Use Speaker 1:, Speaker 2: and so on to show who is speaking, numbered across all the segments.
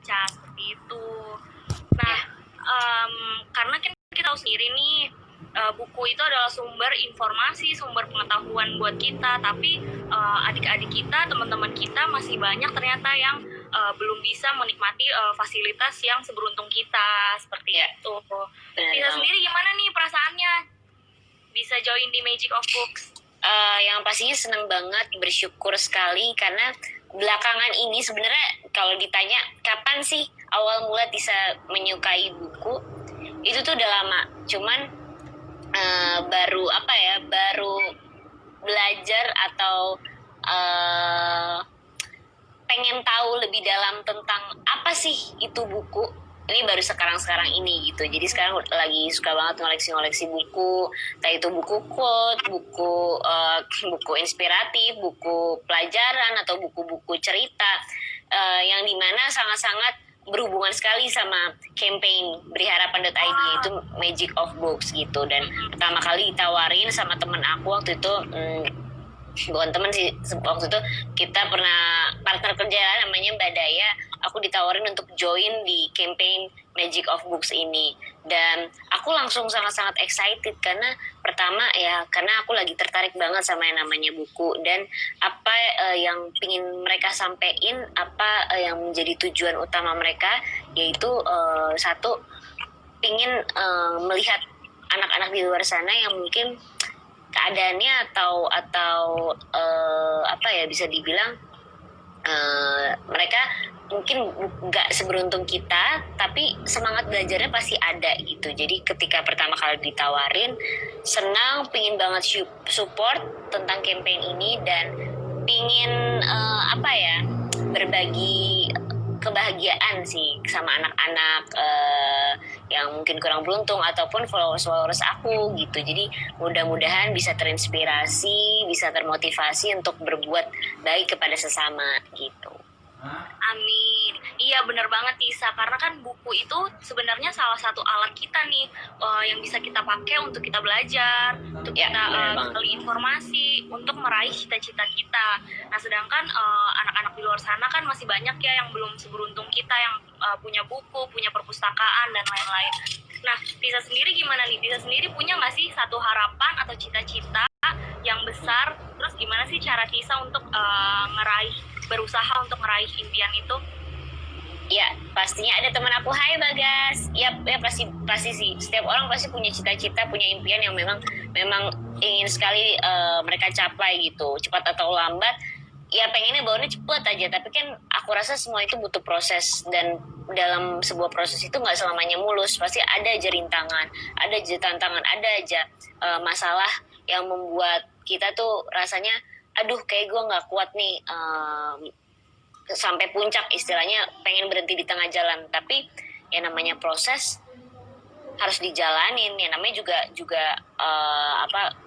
Speaker 1: membaca seperti itu. Nah, karena kan kita tahu sendiri nih, buku itu adalah sumber informasi, sumber pengetahuan buat kita. Tapi adik-adik kita, teman-teman kita masih banyak ternyata yang belum bisa menikmati fasilitas yang seberuntung kita seperti itu. Bisa sendiri gimana nih perasaannya bisa join di Magic of Books?
Speaker 2: Yang pastinya senang banget, bersyukur sekali karena belakangan ini sebenarnya kalau ditanya kapan sih awal mula bisa menyukai buku, itu tuh udah lama. Cuman baru belajar atau pengen tahu lebih dalam tentang apa sih itu buku. Ini baru sekarang ini gitu. Jadi sekarang lagi suka banget ngoleksi buku, entah itu buku quote, buku inspiratif, buku pelajaran atau buku-buku cerita yang dimana sangat-sangat berhubungan sekali sama campaign beriharapan.id, itu Magic of Books gitu. Dan pertama kali ditawarin sama temen aku waktu itu, bukan temen sih, waktu itu kita pernah partner kerja namanya Mbak Daya. Aku ditawarin untuk join di campaign Magic of Books ini, dan aku langsung sangat-sangat excited karena pertama ya karena aku lagi tertarik banget sama yang namanya buku dan apa yang pingin mereka sampein, apa yang menjadi tujuan utama mereka, yaitu satu, pingin melihat anak-anak di luar sana yang mungkin keadaannya atau bisa dibilang mereka mungkin nggak seberuntung kita, tapi semangat belajarnya pasti ada gitu. Jadi ketika pertama kali ditawarin, senang, pingin banget support tentang campaign ini dan pingin berbagi kebahagiaan sih sama anak-anak yang mungkin kurang beruntung ataupun followers aku gitu. Jadi mudah-mudahan bisa terinspirasi, bisa termotivasi untuk berbuat baik kepada sesama gitu.
Speaker 1: Amin. Iya benar banget Tisa, karena kan buku itu sebenarnya salah satu alat kita nih yang bisa kita pakai untuk kita belajar, untuk kita gali informasi, untuk meraih cita-cita kita. Nah sedangkan anak-anak di luar sana kan masih banyak ya yang belum seberuntung kita, yang punya buku, punya perpustakaan dan lain-lain. Nah Tisa sendiri gimana nih? Tisa sendiri punya nggak sih satu harapan atau cita-cita yang besar? Terus gimana sih cara Tisa untuk berusaha untuk meraih impian itu?
Speaker 2: Ya pastinya ada teman aku, hai Bagas. Ya pasti sih. Setiap orang pasti punya cita-cita, punya impian yang memang ingin sekali mereka capai gitu. Cepat atau lambat, ya pengennya baunya cepet aja. Tapi kan aku rasa semua itu butuh proses, dan dalam sebuah proses itu nggak selamanya mulus. Pasti ada aja rintangan, ada aja tantangan, ada aja masalah yang membuat kita tuh rasanya, aduh kayak gue nggak kuat nih sampai puncak, istilahnya pengen berhenti di tengah jalan. Tapi ya namanya proses harus dijalanin. Ya namanya juga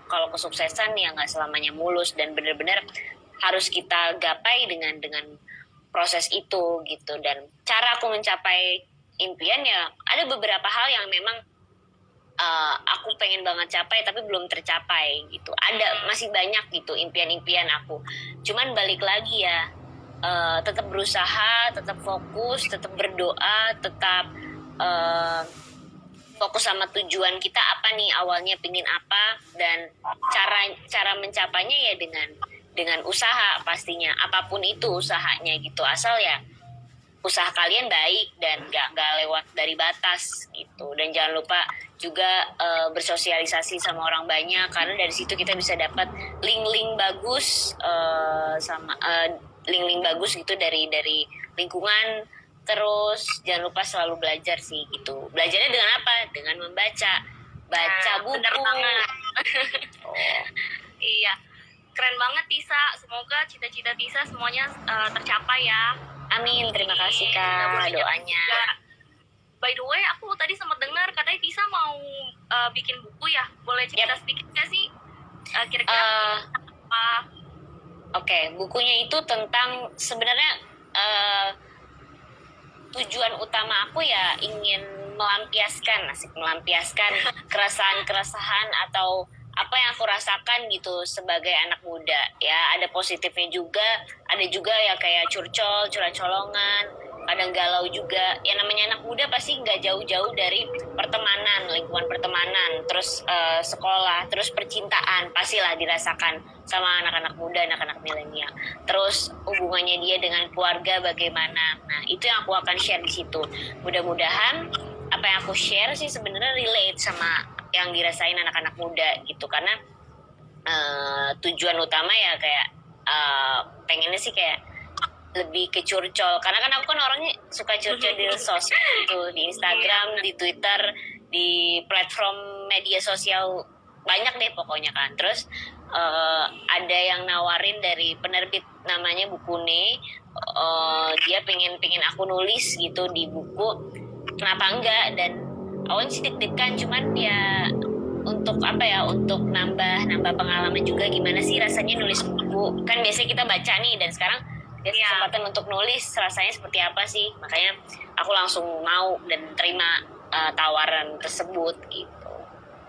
Speaker 2: kalau kesuksesan ya nggak selamanya mulus, dan benar-benar harus kita gapai dengan proses itu gitu. Dan cara aku mencapai impian ya ada beberapa hal yang memang aku pengen banget capai tapi belum tercapai gitu. Masih banyak gitu impian-impian aku. Cuman balik lagi ya, tetap berusaha, tetap fokus, tetap berdoa, tetap fokus sama tujuan kita apa nih, awalnya pingin apa, dan cara mencapainya ya dengan usaha pastinya, apapun itu usahanya gitu, asal ya usaha kalian baik dan gak lewat dari batas gitu. Dan jangan lupa juga bersosialisasi sama orang banyak, karena dari situ kita bisa dapat link-link bagus link-link bagus gitu dari lingkungan. Terus jangan lupa selalu belajar sih gitu. Belajarnya dengan apa? Dengan baca buku.
Speaker 1: Bener banget. Iya, keren banget Tisa. Semoga cita-cita Tisa semuanya tercapai ya.
Speaker 2: Amin, terima kasih Kak doanya.
Speaker 1: By the way, aku tadi sempat dengar katanya Tisa mau bikin buku ya. Boleh cerita sedikit nggak sih? Kira-kira apa?
Speaker 2: Oke, bukunya itu tentang sebenarnya tujuan utama aku ya ingin melampiaskan keresahan atau apa yang aku rasakan gitu sebagai anak muda ya. Ada positifnya juga, ada juga ya kayak curcol-colongan, kadang galau juga. Ya namanya anak muda pasti nggak jauh-jauh dari pertemanan, lingkungan pertemanan, terus sekolah, terus percintaan pastilah dirasakan sama anak-anak muda, anak-anak milenial. Terus hubungannya dia dengan keluarga bagaimana. Nah, itu yang aku akan share di situ. Mudah-mudahan apa yang aku share sih sebenarnya relate sama yang dirasain anak-anak muda gitu, karena tujuan utama ya kayak pengennya sih kayak lebih ke curcol, karena kan aku kan orangnya suka curcol di sosmed gitu, di Instagram, di Twitter, di platform media sosial banyak deh pokoknya kan. Terus ada yang nawarin dari penerbit namanya Bukune, dia pengen aku nulis gitu di buku, kenapa enggak. Dan awalnya sih deg-degan, cuman ya untuk apa ya, untuk nambah pengalaman juga gimana sih rasanya nulis buku. Kan biasanya kita baca nih, dan sekarang kesempatan untuk nulis rasanya seperti apa sih. Makanya aku langsung mau dan terima tawaran tersebut gitu.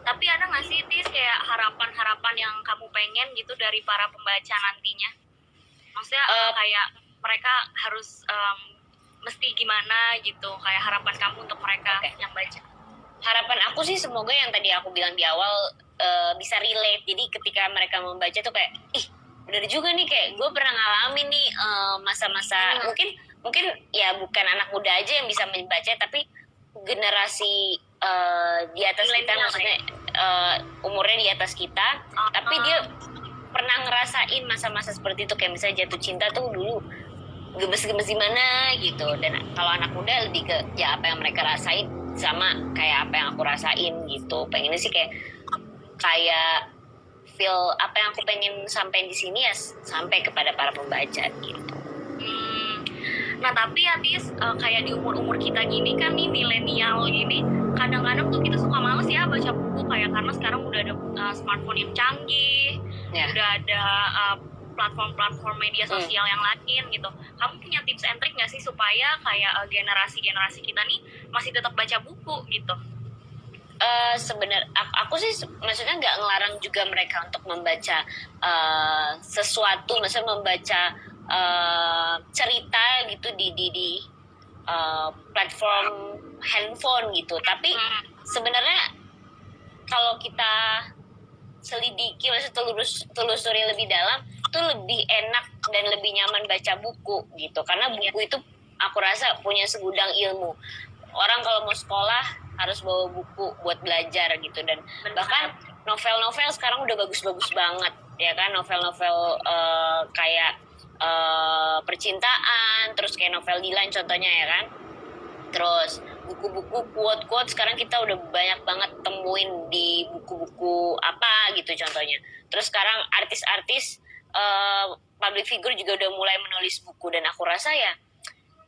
Speaker 1: Tapi ada nggak sih Tis kayak harapan-harapan yang kamu pengen gitu dari para pembaca nantinya? Maksudnya kayak mereka harus mesti gimana gitu, kayak harapan kamu untuk mereka yang baca.
Speaker 2: Harapan aku sih semoga yang tadi aku bilang di awal bisa relate. Jadi ketika mereka membaca tuh kayak, ih bener juga nih, kayak gue pernah ngalamin nih masa-masa mungkin ya bukan anak muda aja yang bisa membaca, tapi generasi di atas kita, maksudnya umurnya di atas kita, tapi dia pernah ngerasain masa-masa seperti itu, kayak misalnya jatuh cinta tuh dulu gemes-gemes gimana gitu. Dan kalau anak muda lebih ke ya apa yang mereka rasain sama kayak apa yang aku rasain gitu. Pengennya sih kayak feel apa yang aku pengen sampai di sini ya sampai kepada para pembaca gitu.
Speaker 1: Nah tapi ya Tis, kayak di umur-umur kita gini kan nih, milenial gini, kadang-kadang tuh kita suka males ya baca buku, kayak karena sekarang udah ada smartphone yang canggih, udah ada platform-platform media sosial yang lain gitu. Kamu punya tips and trick nggak sih supaya kayak generasi kita nih masih tetap baca buku gitu?
Speaker 2: Sebenarnya aku sih maksudnya nggak ngelarang juga mereka untuk membaca sesuatu, maksudnya membaca cerita gitu di platform handphone gitu. Tapi sebenarnya kalau kita selidiki, maksudnya telusuri lebih dalam, itu lebih enak dan lebih nyaman baca buku gitu, karena buku itu aku rasa punya segudang ilmu. Orang kalau mau sekolah harus bawa buku buat belajar gitu. Dan bahkan novel-novel sekarang udah bagus-bagus banget ya kan, novel-novel kayak percintaan, terus kayak novel Dilan contohnya ya kan. Terus buku-buku quote-quote sekarang kita udah banyak banget temuin di buku-buku apa gitu contohnya. Terus sekarang artis-artis public figure juga udah mulai menulis buku, dan aku rasa ya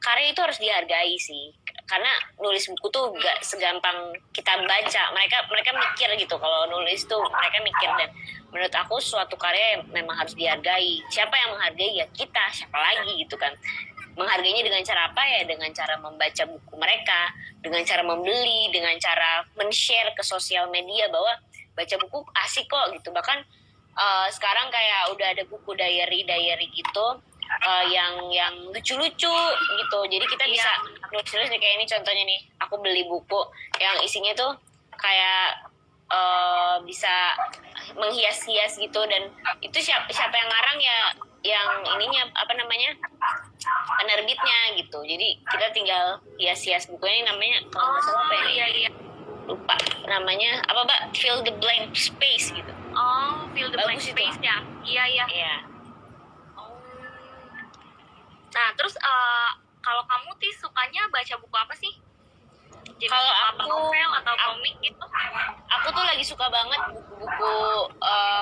Speaker 2: karya itu harus dihargai sih, karena nulis buku tuh gak segampang kita baca. Mereka mikir gitu, kalau nulis tuh mereka mikir, dan menurut aku suatu karya memang harus dihargai. Siapa yang menghargai? Ya kita, siapa lagi gitu kan. Menghargainya dengan cara apa ya? Dengan cara membaca buku mereka, dengan cara membeli, dengan cara men-share ke sosial media bahwa baca buku asik kok gitu. Bahkan sekarang kayak udah ada buku diary gitu, yang lucu-lucu gitu. Jadi kita bisa nulis nih, kayak ini contohnya nih, aku beli buku yang isinya tuh kayak bisa menghias-hias gitu. Dan itu siapa yang ngarang ya, yang ininya apa namanya, penerbitnya gitu. Jadi kita tinggal hias-hias bukunya. Ini namanya kalau nggak salah apa ya, lupa namanya apa, Mbak, fill the blank space gitu.
Speaker 1: Fill the blank space ya. Iya. Nah, terus kalau kamu sukanya baca buku apa sih?
Speaker 2: Kalau aku
Speaker 1: novel atau komik gitu?
Speaker 2: Aku tuh lagi suka banget buku-buku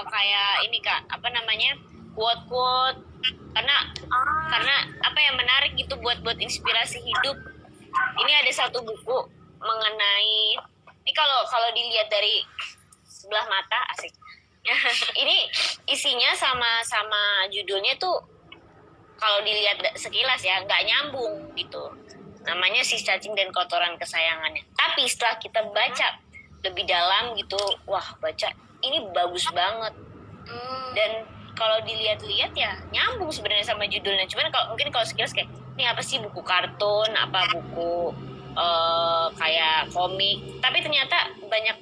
Speaker 2: kayak ini Kak, apa namanya, quote-quote, karena apa yang menarik gitu buat inspirasi hidup. Ini ada satu buku mengenai ini, kalau dilihat dari sebelah mata asik. Ini isinya sama judulnya tuh kalau dilihat sekilas ya nggak nyambung gitu. Namanya Si Cacing dan Kotoran Kesayangannya. Tapi setelah kita baca lebih dalam gitu, wah baca ini bagus banget. Dan kalau dilihat-lihat ya nyambung sebenarnya sama judulnya. Cuman mungkin kalau sekilas kayak ini nih apa sih buku kartun, apa buku kayak komik. Tapi ternyata banyak